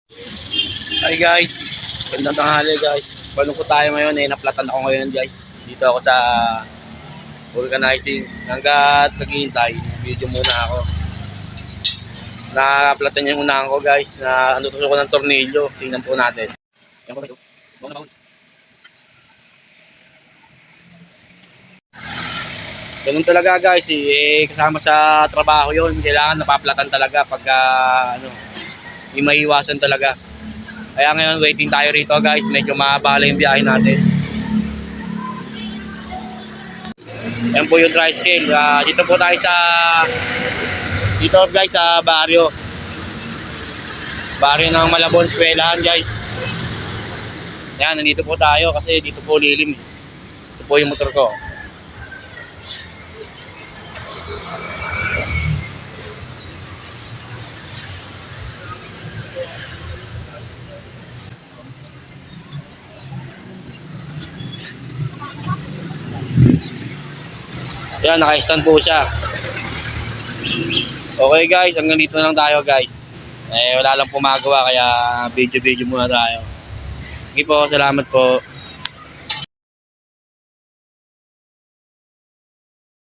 Hi guys, gandang tanghali guys. Paano po tayo ngayon naplatan ako ngayon guys. Dito ako sa vulcanizing. Hanggat naghihintay, video muna ako. Naplatan yung unahan ko guys. Na ano ko ng tornilyo. Tingnan po natin. Yan po guys. Ganun talaga guys, kasama sa trabaho yon. Kailangan napaplatan talaga pagka hindi maiiwasan talaga. Kaya ngayon waiting tayo rito guys, medyo mahaba yung biyahe natin. Yan po yung tri-scale. Dito po tayo dito guys sa baryo ng Malabon Eskwelahan guys. Yan, nandito po tayo kasi dito po lilim. Ito po yung motor ko. Yan, naka-stand po siya. Okay guys, hanggang dito lang tayo guys. Wala lang po magawa kaya video muna tayo. Sige po, salamat po.